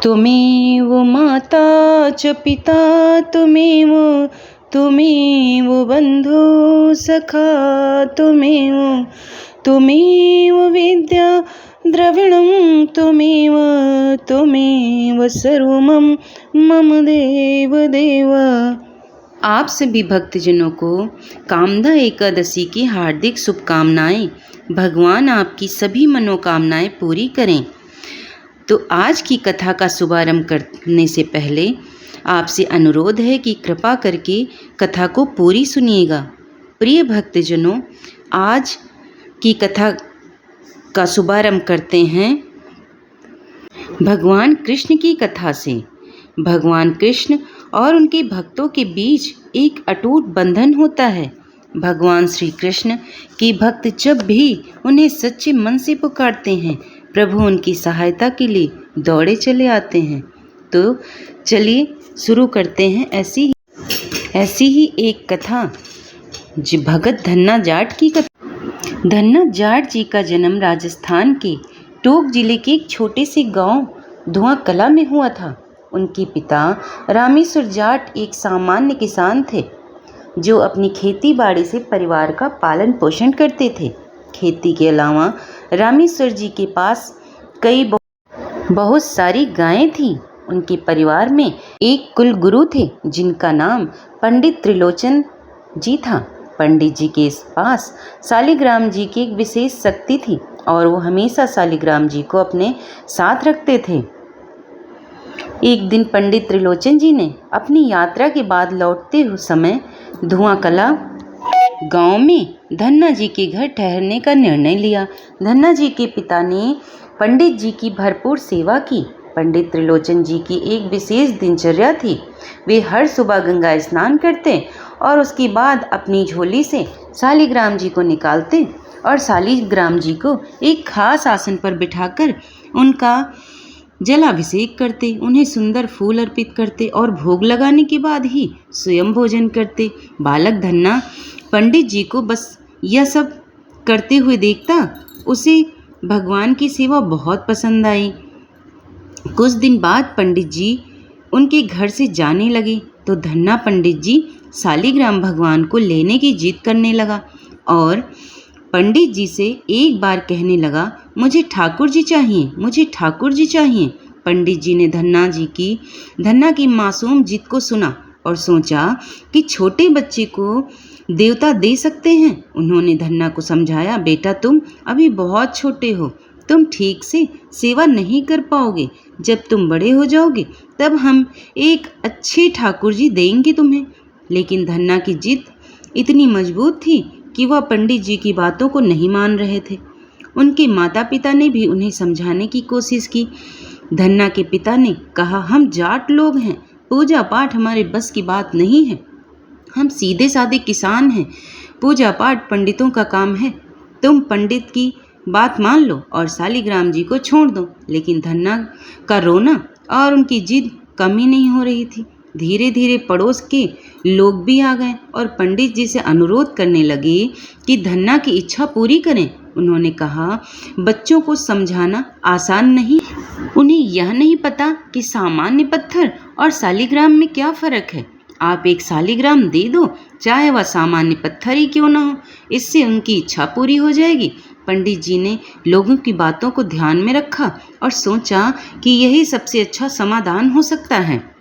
त्वमेव माता च पिता त्वमेव बन्धु सखा त्वमेव विद्या द्रविणं त्वमेव सर्वं मम देव। आप सभी भक्तजनों को कामदा एकादशी की हार्दिक शुभकामनाएं। भगवान आपकी सभी मनोकामनाएं पूरी करें। तो आज की कथा का शुभारंभ करने से पहले आपसे अनुरोध है कि कृपा करके कथा को पूरी सुनिएगा। प्रिय भक्तजनों, आज की कथा का शुभारंभ करते हैं भगवान कृष्ण की कथा से। भगवान कृष्ण और उनके भक्तों के बीच एक अटूट बंधन होता है। भगवान श्री कृष्ण के भक्त जब भी उन्हें सच्चे मन से पुकारते हैं, प्रभु उनकी सहायता के लिए दौड़े चले आते हैं। तो चलिए शुरू करते हैं ऐसी ही एक कथा, भगत धन्ना जाट की कथा। धन्ना जाट जी का जन्म राजस्थान के टोंक जिले के एक छोटे से गांव धुआं कला में हुआ था। उनके पिता रामेश्वर जाट एक सामान्य किसान थे जो अपनी खेती बाड़ी से परिवार का पालन पोषण करते थे। खेती के अलावा रामेश्वर जी के पास कई बहुत सारी गायें थीं। उनके परिवार में एक कुल गुरु थे जिनका नाम पंडित त्रिलोचन जी था। पंडित जी के पास शालिग्राम जी की एक विशेष शक्ति थी और वो हमेशा शालिग्राम जी को अपने साथ रखते थे। एक दिन पंडित त्रिलोचन जी ने अपनी यात्रा के बाद लौटते हुए समय धुआं कला गांव में धन्ना जी के घर ठहरने का निर्णय लिया। धन्ना जी के पिता ने पंडित जी की भरपूर सेवा की। पंडित त्रिलोचन जी की एक विशेष दिनचर्या थी। वे हर सुबह गंगा स्नान करते और उसके बाद अपनी झोली से शालिग्राम जी को निकालते और शालिग्राम जी को एक खास आसन पर बिठाकर उनका जलाभिषेक करते, उन्हें सुंदर फूल अर्पित करते और भोग लगाने के बाद ही स्वयं भोजन करते। बालक धन्ना पंडित जी को बस यह सब करते हुए देखता। उसे भगवान की सेवा बहुत पसंद आई। कुछ दिन बाद पंडित जी उनके घर से जाने लगे तो धन्ना पंडित जी शालिग्राम भगवान को लेने की जिद करने लगा और पंडित जी से एक बार कहने लगा, मुझे ठाकुर जी चाहिए, मुझे ठाकुर जी चाहिए। पंडित जी ने धन्ना की मासूम जिद को सुना और सोचा कि छोटे बच्चे को देवता दे सकते हैं। उन्होंने धन्ना को समझाया, बेटा तुम अभी बहुत छोटे हो, तुम ठीक से सेवा नहीं कर पाओगे। जब तुम बड़े हो जाओगे तब हम एक अच्छे ठाकुर जी देंगे तुम्हें। लेकिन धन्ना की जिद इतनी मजबूत थी कि वह पंडित जी की बातों को नहीं मान रहे थे। उनके माता पिता ने भी उन्हें समझाने की कोशिश की। धन्ना के पिता ने कहा, हम जाट लोग हैं, पूजा पाठ हमारे बस की बात नहीं है, हम सीधे साधे किसान हैं, पूजा पाठ पंडितों का काम है, तुम पंडित की बात मान लो और शालिग्राम जी को छोड़ दो। लेकिन धन्ना का रोना और उनकी जिद कम ही नहीं हो रही थी। धीरे धीरे पड़ोस के लोग भी आ गए और पंडित जी से अनुरोध करने लगे कि धन्ना की इच्छा पूरी करें। उन्होंने कहा, बच्चों को समझाना आसान नहीं, उन्हें यह नहीं पता कि सामान्य पत्थर और शालिग्राम में क्या फ़र्क है। आप एक शालिग्राम दे दो, चाहे वह सामान्य पत्थर ही क्यों ना हो, इससे उनकी इच्छा पूरी हो जाएगी। पंडित जी ने लोगों की बातों को ध्यान में रखा और सोचा कि यही सबसे अच्छा समाधान हो सकता है।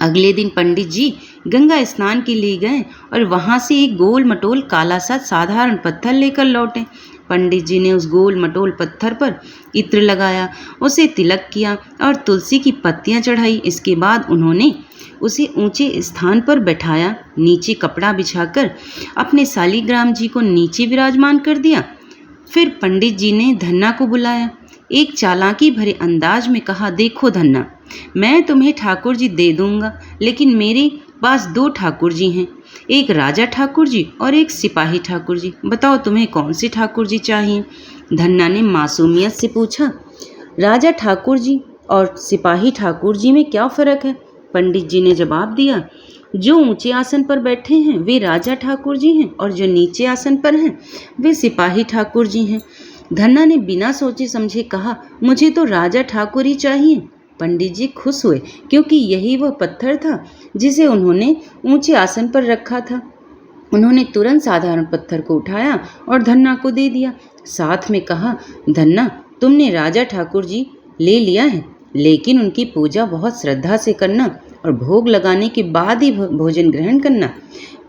अगले दिन पंडित जी गंगा स्नान के लिए गए और वहाँ से एक गोल मटोल काला सा साधारण पत्थर लेकर लौटे। पंडित जी ने उस गोल मटोल पत्थर पर इत्र लगाया, उसे तिलक किया और तुलसी की पत्तियाँ चढ़ाई। इसके बाद उन्होंने उसे ऊंचे स्थान पर बैठाया, नीचे कपड़ा बिछाकर अपने शालिग्राम जी को नीचे विराजमान कर दिया। फिर पंडित जी ने धन्ना को बुलाया, एक चालाकी भरे अंदाज में कहा, देखो धन्ना, मैं तुम्हें ठाकुर जी दे दूंगा, लेकिन मेरे पास दो ठाकुर जी हैं, एक राजा ठाकुर जी और एक सिपाही ठाकुर जी। बताओ तुम्हें कौन से ठाकुर जी चाहिए? धन्ना ने मासूमियत से पूछा, राजा ठाकुर जी और सिपाही ठाकुर जी में क्या फ़र्क है? पंडित जी ने जवाब दिया, जो ऊंचे आसन पर बैठे हैं वे राजा ठाकुर जी हैं और जो नीचे आसन पर हैं वे सिपाही ठाकुर जी हैं। धन्ना ने बिना सोचे समझे कहा, मुझे तो राजा ठाकुर ही चाहिए। पंडित जी खुश हुए क्योंकि यही वह पत्थर था जिसे उन्होंने ऊंचे आसन पर रखा था। उन्होंने तुरंत साधारण पत्थर को उठाया और धन्ना को दे दिया। साथ में कहा, धन्ना, तुमने राजा ठाकुर जी ले लिया है, लेकिन उनकी पूजा बहुत श्रद्धा से करना और भोग लगाने के बाद ही भोजन ग्रहण करना।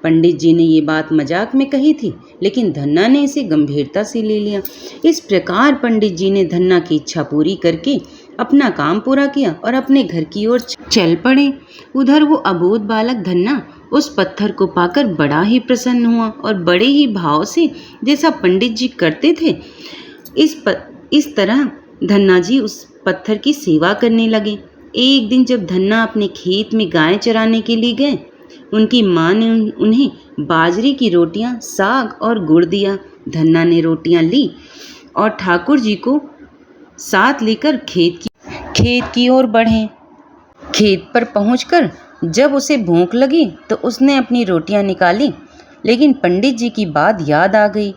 पंडित जी ने ये बात मजाक में कही थी, लेकिन धन्ना ने इसे गंभीरता से ले लिया। इस प्रकार पंडित जी ने धन्ना की इच्छा पूरी करके अपना काम पूरा किया और अपने घर की ओर चल पड़े। उधर वो अबोध बालक धन्ना उस पत्थर को पाकर बड़ा ही प्रसन्न हुआ और बड़े ही भाव से, जैसा पंडित जी करते थे, इस तरह धन्ना जी उस पत्थर की सेवा करने लगे। एक दिन जब धन्ना अपने खेत में गाय चराने के लिए गए, उनकी माँ ने उन्हें बाजरे की रोटियां, साग और गुड़ दिया। धन्ना ने रोटियां ली और ठाकुर जी को साथ लेकर खेत की ओर बढ़े। खेत पर पहुंचकर जब उसे भूख लगी तो उसने अपनी रोटियां निकाली, लेकिन पंडित जी की बात याद आ गई,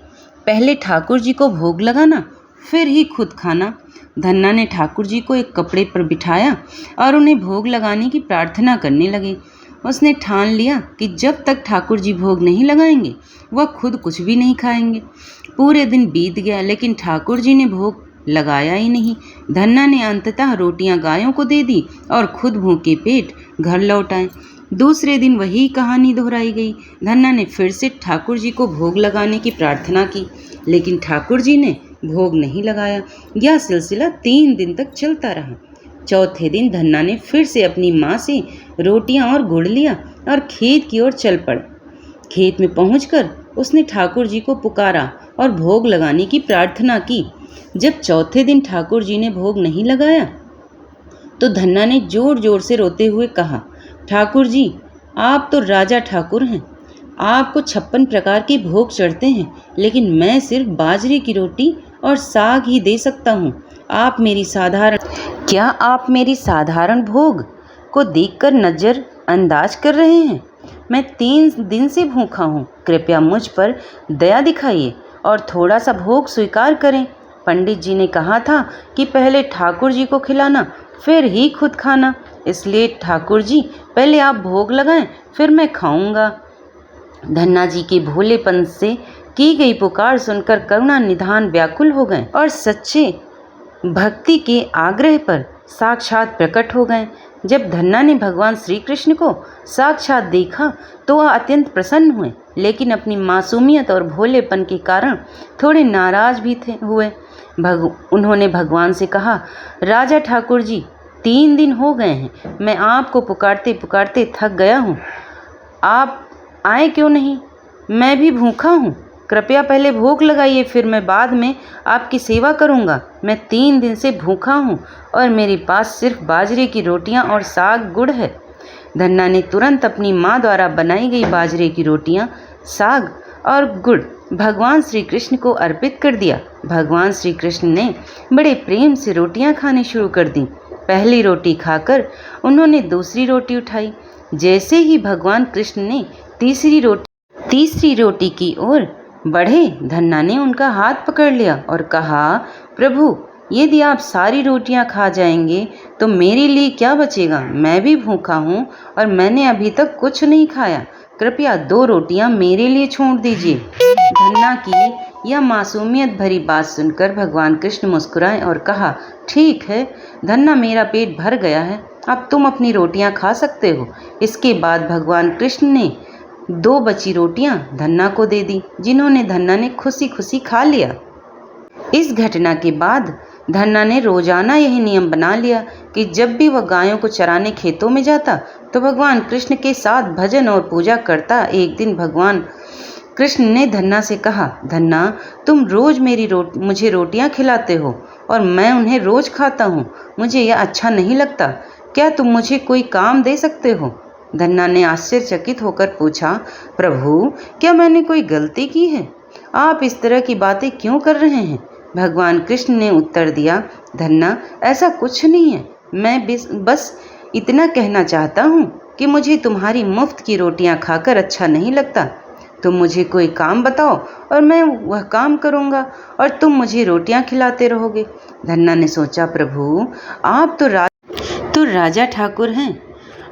पहले ठाकुर जी को भोग लगाना, फिर ही खुद खाना। धन्ना ने ठाकुर जी को एक कपड़े पर बिठाया और उन्हें भोग लगाने की प्रार्थना करने लगे। उसने ठान लिया कि जब तक ठाकुर जी भोग नहीं लगाएंगे वह खुद कुछ भी नहीं खाएंगे। पूरे दिन बीत गया, लेकिन ठाकुर जी ने भोग लगाया ही नहीं। धन्ना ने अंततः रोटियां गायों को दे दी और खुद भूखे पेट घर लौट आए। दूसरे दिन वही कहानी दोहराई गई। धन्ना ने फिर से ठाकुर जी को भोग लगाने की प्रार्थना की, लेकिन ठाकुर जी ने भोग नहीं लगाया। यह सिलसिला 3 दिन तक चलता रहा। चौथे दिन धन्ना ने फिर से अपनी माँ से रोटियां और गुड़ लिया और खेत की ओर चल पड़ा। खेत में पहुंचकर उसने ठाकुर जी को पुकारा और भोग लगाने की प्रार्थना की। जब चौथे दिन ठाकुर जी ने भोग नहीं लगाया तो धन्ना ने जोर जोर से रोते हुए कहा, ठाकुर जी, आप तो राजा ठाकुर हैं, आपको 56 प्रकार के भोग चढ़ते हैं, लेकिन मैं सिर्फ बाजरे की रोटी और साग ही दे सकता हूँ। क्या आप मेरी साधारण भोग को देखकर नजर अंदाज कर रहे हैं? मैं 3 दिन से भूखा हूँ। कृपया मुझ पर दया दिखाइए और थोड़ा सा भोग स्वीकार करें। पंडित जी ने कहा था कि पहले ठाकुर जी को खिलाना, फिर ही खुद खाना, इसलिए ठाकुर जी पहले आप भोग लगाएं, फिर मैं खाऊंगा। धन्ना जी के भोलेपन से की गई पुकार सुनकर करुणा निधान व्याकुल हो गए और सच्चे भक्ति के आग्रह पर साक्षात प्रकट हो गए। जब धन्ना ने भगवान श्री कृष्ण को साक्षात देखा तो वह अत्यंत प्रसन्न हुए, लेकिन अपनी मासूमियत और भोलेपन के कारण थोड़े नाराज भी हुए। उन्होंने भगवान से कहा, राजा ठाकुर जी, 3 दिन हो गए हैं, मैं आपको पुकारते पुकारते थक गया हूँ, आप आए क्यों नहीं? मैं भी भूखा हूँ, कृपया पहले भोग लगाइए, फिर मैं बाद में आपकी सेवा करूँगा। मैं 3 दिन से भूखा हूँ और मेरे पास सिर्फ बाजरे की रोटियाँ और साग गुड़ है। धन्ना ने तुरंत अपनी माँ द्वारा बनाई गई बाजरे की रोटियाँ, साग और गुड़ भगवान श्री कृष्ण को अर्पित कर दिया। भगवान श्री कृष्ण ने बड़े प्रेम से रोटियाँ खानी शुरू कर दी। पहली रोटी खाकर उन्होंने दूसरी रोटी उठाई। जैसे ही भगवान कृष्ण ने तीसरी रोटी की ओर बढ़े, धन्ना ने उनका हाथ पकड़ लिया और कहा, प्रभु, यदि आप सारी रोटियां खा जाएंगे तो मेरे लिए क्या बचेगा? मैं भी भूखा हूँ और मैंने अभी तक कुछ नहीं खाया, कृपया 2 रोटियां मेरे लिए छोड़ दीजिए। धन्ना की यह मासूमियत भरी बात सुनकर भगवान कृष्ण मुस्कुराए और कहा, ठीक है धन्ना, मेरा पेट भर गया है, अब तुम अपनी रोटियां खा सकते हो। इसके बाद भगवान कृष्ण ने 2 बची रोटियां धन्ना को दे दी, जिन्होंने धन्ना ने खुशी खुशी खा लिया। इस घटना के बाद धन्ना ने रोजाना यही नियम बना लिया कि जब भी वह गायों को चराने खेतों में जाता तो भगवान कृष्ण के साथ भजन और पूजा करता। एक दिन भगवान कृष्ण ने धन्ना से कहा, धन्ना, तुम रोज मुझे रोटियां खिलाते हो और मैं उन्हें रोज खाता हूँ, मुझे यह अच्छा नहीं लगता, क्या तुम मुझे कोई काम दे सकते हो? धन्ना ने आश्चर्यचकित होकर पूछा, प्रभु, क्या मैंने कोई गलती की है? आप इस तरह की बातें क्यों कर रहे हैं? भगवान कृष्ण ने उत्तर दिया, धन्ना, ऐसा कुछ नहीं है, मैं बस इतना कहना चाहता हूँ कि मुझे तुम्हारी मुफ्त की रोटियाँ खाकर अच्छा नहीं लगता। तुम मुझे कोई काम बताओ और मैं वह काम करूँगा और तुम मुझे रोटियाँ खिलाते रहोगे। धन्ना ने सोचा, प्रभु, आप तो राजा ठाकुर हैं,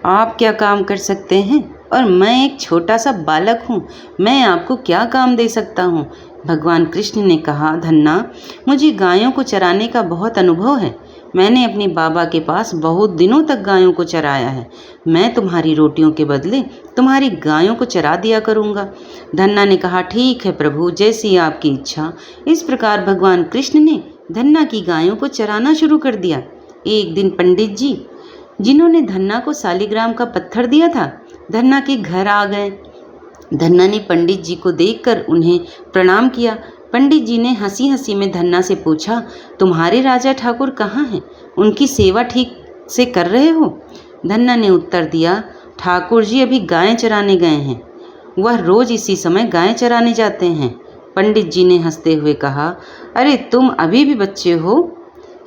आप क्या काम कर सकते हैं, और मैं एक छोटा सा बालक हूँ, मैं आपको क्या काम दे सकता हूँ। भगवान कृष्ण ने कहा, धन्ना, मुझे गायों को चराने का बहुत अनुभव है। मैंने अपने बाबा के पास बहुत दिनों तक गायों को चराया है। मैं तुम्हारी रोटियों के बदले तुम्हारी गायों को चरा दिया करूँगा। धन्ना ने कहा, ठीक है प्रभु, जैसी आपकी इच्छा। इस प्रकार भगवान कृष्ण ने धन्ना की गायों को चराना शुरू कर दिया। एक दिन पंडित जी, जिन्होंने धन्ना को शालिग्राम का पत्थर दिया था, धन्ना के घर आ गए। धन्ना ने पंडित जी को देखकर उन्हें प्रणाम किया। पंडित जी ने हंसी हंसी में धन्ना से पूछा, तुम्हारे राजा ठाकुर कहाँ हैं? उनकी सेवा ठीक से कर रहे हो? धन्ना ने उत्तर दिया, ठाकुर जी अभी गायें चराने गए हैं। वह रोज इसी समय गायें चराने जाते हैं। पंडित जी ने हंसते हुए कहा, अरे तुम अभी भी बच्चे हो,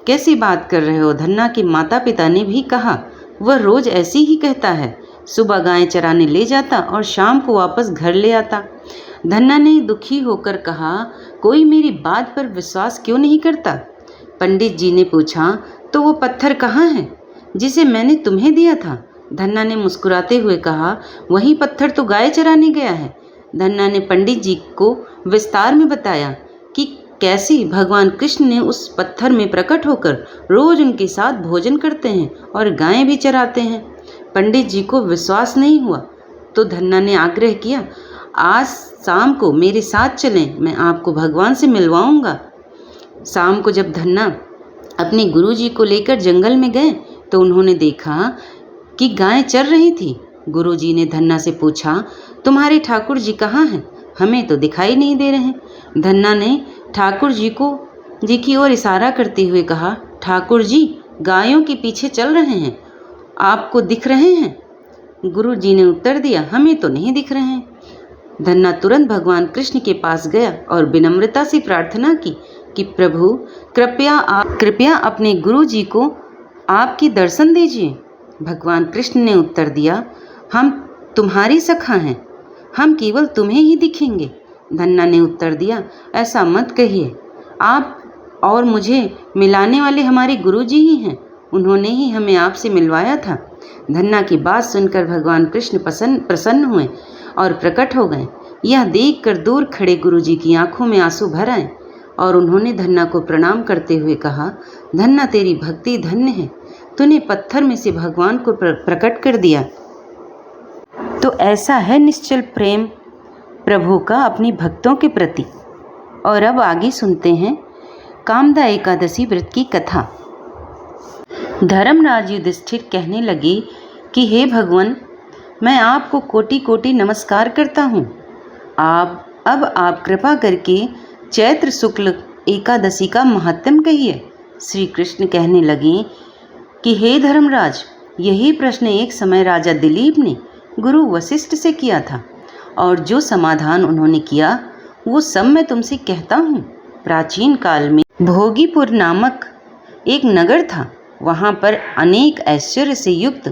कैसी बात कर रहे हो? धन्ना के माता पिता ने भी कहा, वह रोज ऐसी ही कहता है, सुबह गायें चराने ले जाता और शाम को वापस घर ले आता। धन्ना ने दुखी होकर कहा, कोई मेरी बात पर विश्वास क्यों नहीं करता? पंडित जी ने पूछा, तो वो पत्थर कहाँ है जिसे मैंने तुम्हें दिया था? धन्ना ने मुस्कुराते हुए कहा, वही पत्थर तो गाय चराने गया है। धन्ना ने पंडित जी को विस्तार में बताया कि कैसे भगवान कृष्ण ने उस पत्थर में प्रकट होकर रोज उनके साथ भोजन करते हैं और गायें भी चराते हैं। पंडित जी को विश्वास नहीं हुआ तो धन्ना ने आग्रह किया, आज शाम को मेरे साथ चलें, मैं आपको भगवान से मिलवाऊंगा। शाम को जब धन्ना अपने गुरुजी को लेकर जंगल में गए तो उन्होंने देखा कि गायें चर रही थी। गुरुजी ने धन्ना से पूछा, तुम्हारे ठाकुर जी कहाँ हैं? हमें तो दिखाई नहीं दे रहे। धन्ना ने ठाकुर जी की ओर इशारा करते हुए कहा, ठाकुर जी गायों के पीछे चल रहे हैं, आपको दिख रहे हैं? गुरुजी ने उत्तर दिया, हमें तो नहीं दिख रहे हैं। धन्ना तुरंत भगवान कृष्ण के पास गया और विनम्रता से प्रार्थना की कि प्रभु कृपया अपने गुरु जी को आपके दर्शन दीजिए। भगवान कृष्ण ने उत्तर दिया, हम तुम्हारी सखा हैं, हम केवल तुम्हें ही दिखेंगे। धन्ना ने उत्तर दिया, ऐसा मत कहिए, आप और मुझे मिलाने वाले हमारे गुरु जी ही हैं, उन्होंने ही हमें आपसे मिलवाया था। धन्ना की बात सुनकर भगवान कृष्ण प्रसन्न हुए और प्रकट हो गए। यह देखकर दूर खड़े गुरुजी की आंखों में आंसू भर आए और उन्होंने धन्ना को प्रणाम करते हुए कहा, धन्ना तेरी भक्ति धन्य है, तूने पत्थर में से भगवान को प्रकट कर दिया। तो ऐसा है निश्चल प्रेम प्रभु का अपने भक्तों के प्रति। और अब आगे सुनते हैं कामदा एकादशी व्रत की कथा। धर्मराज युधिष्ठिर कहने लगे कि हे भगवान, मैं आपको कोटि कोटि नमस्कार करता हूँ। अब आप कृपा करके चैत्र शुक्ल एकादशी का महत्तम कहिए। श्री कृष्ण कहने लगे कि हे धर्मराज, यही प्रश्न एक समय राजा दिलीप ने गुरु वशिष्ठ से किया था और जो समाधान उन्होंने किया वो सब मैं तुमसे कहता हूँ। प्राचीन काल में भोगीपुर नामक एक नगर था। वहाँ पर अनेक ऐश्वर्य से युक्त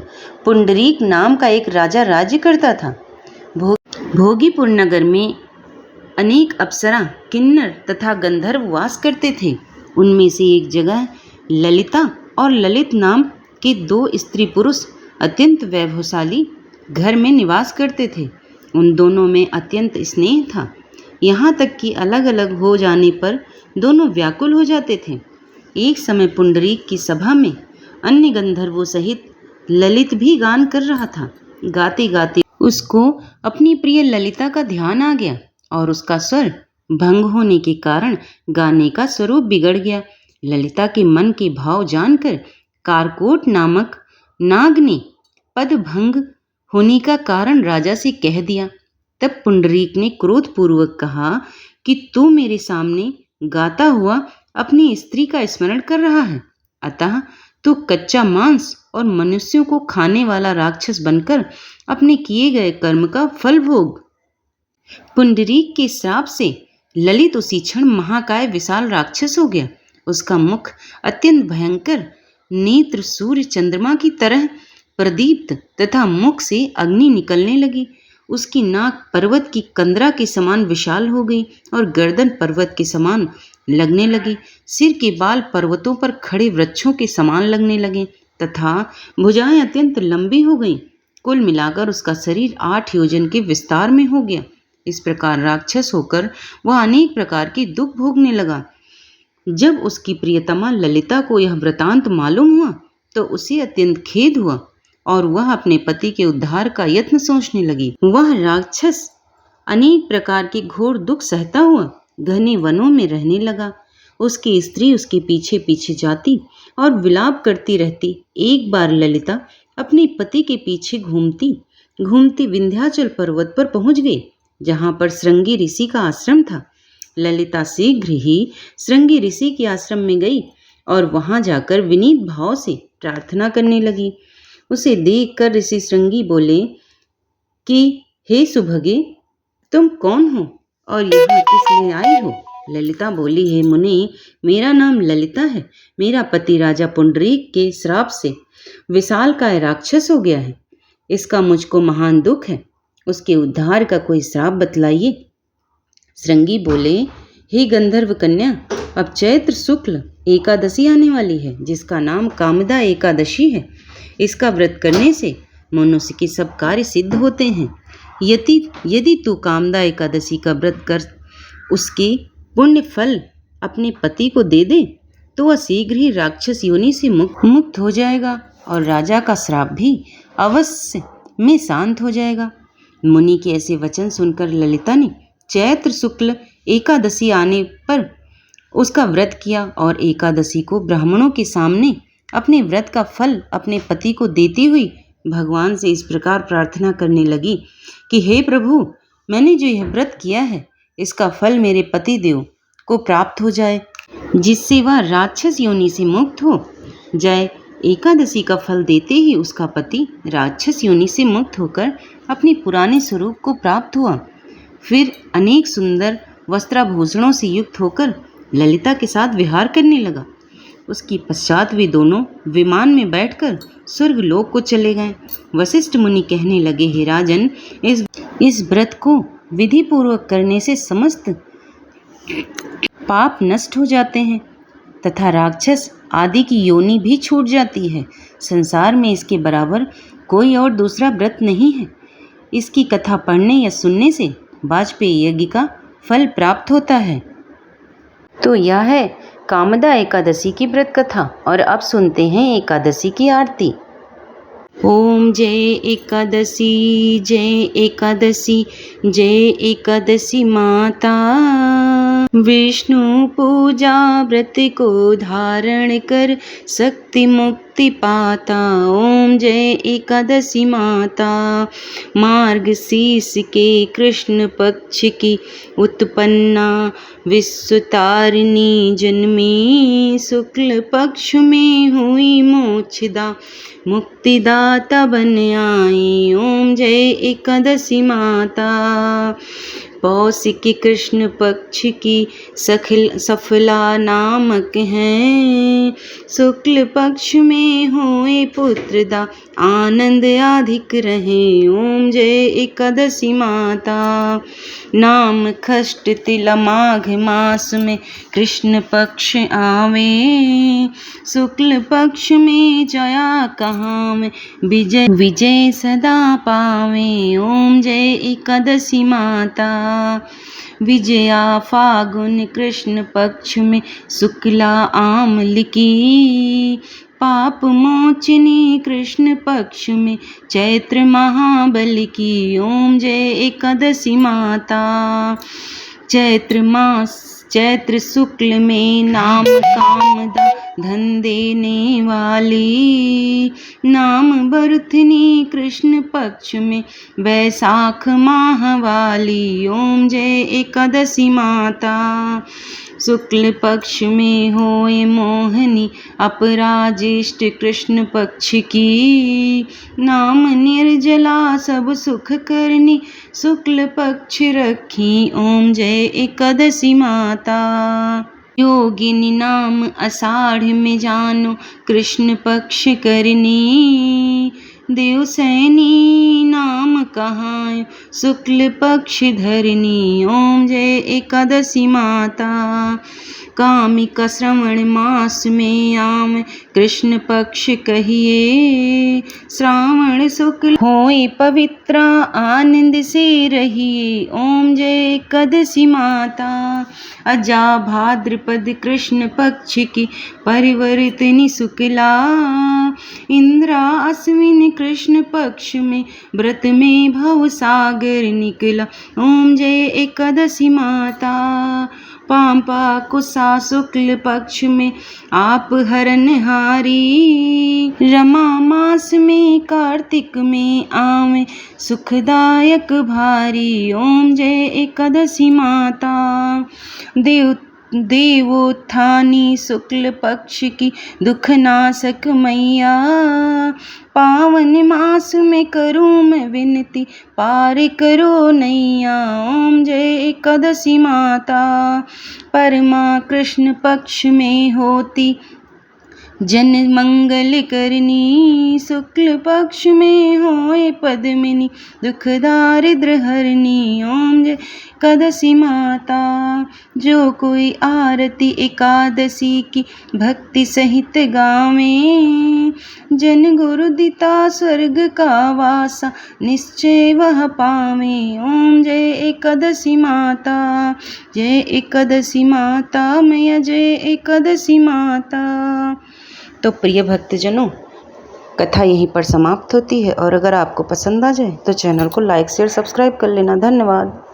पुंडरीक नाम का एक राजा राज्य करता था। भोगीपुर नगर में अनेक अप्सरा, किन्नर तथा गंधर्व वास करते थे। उनमें से एक जगह ललिता और ललित नाम के दो स्त्री पुरुष अत्यंत वैभवशाली घर में निवास करते थे। उन दोनों में अत्यंत स्नेह था, यहाँ तक कि अलग अलग हो जाने पर दोनों व्याकुल हो जाते थे। एक समय पुंडरीक की सभा में अन्य गंधर्वों सहित ललित भी गान कर रहा था। गाते गाते उसको अपनी प्रिय ललिता का ध्यान आ गया और उसका स्वर भंग होने के कारण गाने का स्वरूप बिगड़ गया। ललिता के मन के भाव जानकर कारकोट नामक नाग ने पद भंग होने का कारण राजा से कह दिया। तब पुंडरीक ने क्रोधपूर्वक कहा कि तू मेरे सामने गाता हुआ अपनी स्त्री का स्मरण कर रहा है, अतः तू कच्चा मांस और मनुष्यों को खाने वाला राक्षस बनकर अपने किए गए कर्म का फल भोग। पुंडरीक के श्राप से ललित उसी क्षण महाकाय विशाल राक्षस हो गया। उसका मुख अत्यंत भयंकर, नेत्र सूर्य चंद्रमा की तरह प्रदीप्त तथा मुख से अग्नि निकलने लगी। उसकी नाक पर्वत की कंदरा के समान विशाल हो गई और गर्दन पर्वत के समान लगने लगी। सिर के बाल पर्वतों पर खड़े वृक्षों के समान लगने लगे तथा भुजाएं अत्यंत लंबी हो गईं। कुल मिलाकर उसका शरीर 8 योजन के विस्तार में हो गया। इस प्रकार राक्षस होकर वह अनेक प्रकार के दुख भोगने लगा। जब उसकी प्रियतमा ललिता को यह वृतांत मालूम हुआ तो उसे अत्यंत खेद हुआ और वह अपने पति के उद्धार का यत्न सोचने लगी। वह राक्षस अनेक प्रकार के घोर दुख सहता हुआ घने वनों में रहने लगा। उसकी स्त्री उसके पीछे पीछे जाती और विलाप करती रहती। एक बार ललिता अपने पति के पीछे घूमती घूमती विंध्याचल पर्वत पर पहुंच गई, जहां पर श्रृंगी ऋषि का आश्रम था। ललिता शीघ्र ही श्रृंगी ऋषि के आश्रम में गई और वहां जाकर विनीत भाव से प्रार्थना करने लगी। उसे देखकर ऋषि श्रृंगी बोले कि हे सुभगे, तुम कौन हो और यहाँ किस लिए आई हो? ललिता बोली, हे मुनि, मेरा नाम ललिता है। मेरा पति राजा पुंडरीक के श्राप से विशालकाय राक्षस हो गया है। इसका मुझको महान दुख है। उसके उद्धार का कोई श्राप बतलाइए। श्रृंगी बोले, हे गंधर्व कन्या, अब चैत्र शुक्ल एकादशी आने वाली है, जिसका नाम कामदा एकादशी है। इसका व्रत करने से मनुष्य के सब कार्य सिद्ध होते हैं। यदि तू कामदा एकादशी का व्रत कर उसके पुण्य फल अपने पति को दे दे तो वह शीघ्र ही राक्षस योनि से मुक्त हो जाएगा और राजा का श्राप भी अवश्य में शांत हो जाएगा। मुनि के ऐसे वचन सुनकर ललिता ने चैत्र शुक्ल एकादशी आने पर उसका व्रत किया और एकादशी को ब्राह्मणों के सामने अपने व्रत का फल अपने पति को देती हुई भगवान से इस प्रकार प्रार्थना करने लगी कि हे प्रभु, मैंने जो यह व्रत किया है इसका फल मेरे पति देव को प्राप्त हो जाए, जिससे वह राक्षस योनि से मुक्त हो जाए। एकादशी का फल देते ही उसका पति राक्षस योनि से मुक्त होकर अपने पुराने स्वरूप को प्राप्त हुआ। फिर अनेक सुंदर वस्त्राभूषणों से युक्त होकर ललिता के साथ विहार करने लगा। उसके पश्चात वे दोनों विमान में बैठकर स्वर्गलोक को चले गए। वशिष्ठ मुनि कहने लगे, हे राजन, इस व्रत को विधि पूर्वक करने से समस्त पाप नष्ट हो जाते हैं तथा राक्षस आदि की योनि भी छूट जाती है। संसार में इसके बराबर कोई और दूसरा व्रत नहीं है। इसकी कथा पढ़ने या सुनने से वाजपेयी यज्ञ का फल प्राप्त होता है। तो यह है कामदा एकादशी की व्रत कथा। और अब सुनते हैं एकादशी की आरती। ओम जय एकादशी, जय एकादशी, जय एकादशी माता। विष्णु पूजा व्रत को धारण कर शक्ति मुक्ति पाता। ओम जय एकादशी माता। मार्गशीर्ष के कृष्ण पक्ष की उत्पन्ना विश्वतारिणी जन्मी। शुक्ल पक्ष में हुई मोक्षदा मुक्तिदाता बन आई। ओम जय एकादशी माता। पौष के कृष्ण पक्ष की सफला नामक हैं। शुक्ल पक्ष में हुए पुत्रदा आनंद अधिक रहे। ओम जय एकादशी माता। नाम खष्ट तिला माघ मास में कृष्ण पक्ष आवे। शुक्ल पक्ष में जया कहाँ में विजय सदा पावे। ओम जय एकादशी माता। विजया फागुन कृष्ण पक्ष में शुक्ला आमल की। पाप मोचनी कृष्ण पक्ष में चैत्र महाबल की। ओम जय एकादशी माता। चैत्र मास चैत्र शुक्ल में नाम कामदा धन देने वाली। नाम बरुथनी कृष्ण पक्ष में वैशाख माह वाली। ओम जय एकादशी माता। शुक्ल पक्ष में होए मोहनी अपराजिष्ट कृष्ण पक्ष की। नाम निर्जला सब सुख करनी शुक्ल पक्ष रखी। ओम जय एकादशी माता। योगिनी नाम आषाढ़ में जानो कृष्ण पक्ष करनी। देवसैनी नाम कहायो शुक्ल पक्ष धरनी। ओम जय एकादशी माता। कामिका श्रवण मास में आम कृष्ण पक्ष कहिए। श्रावण शुक्ल होए पवित्र आनंद से रहिए। ओम जय एकादशी माता। अजा भाद्रपद कृष्ण पक्ष की परिवर्तनी शुक्ला। इंद्रा अश्विन कृष्ण पक्ष में व्रत में भव सागर निकला। ओम जय एकादशी माता। पांपा कुसा शुक्ल पक्ष में आप हरनहारी। रमा मास में कार्तिक में आवे सुखदायक भारी। ओम जय एकादशी माता। देवोत्थानी शुक्ल पक्ष की दुखनाशक मैया। पावन मास में करूँ मैं विनती पार करो नैया। ओम जय एकादशी माता। परमा कृष्ण पक्ष में होती जन मंगल करनी। शुक्ल पक्ष में होए पद्मिनी दुख दारिद्र हरनी। ओम जय एकादशी माता। जो कोई आरती एकादशी की भक्ति सहित गावे। जन गुरु दिता स्वर्ग का वासा निश्चय वह पावे। ओम जय एकादशी माता। जय एकादशी माता मैया जय एकादशी माता। तो प्रिय भक्तजनों, कथा यहीं पर समाप्त होती है और अगर आपको पसंद आ जाए तो चैनल को लाइक शेयर सब्सक्राइब कर लेना। धन्यवाद।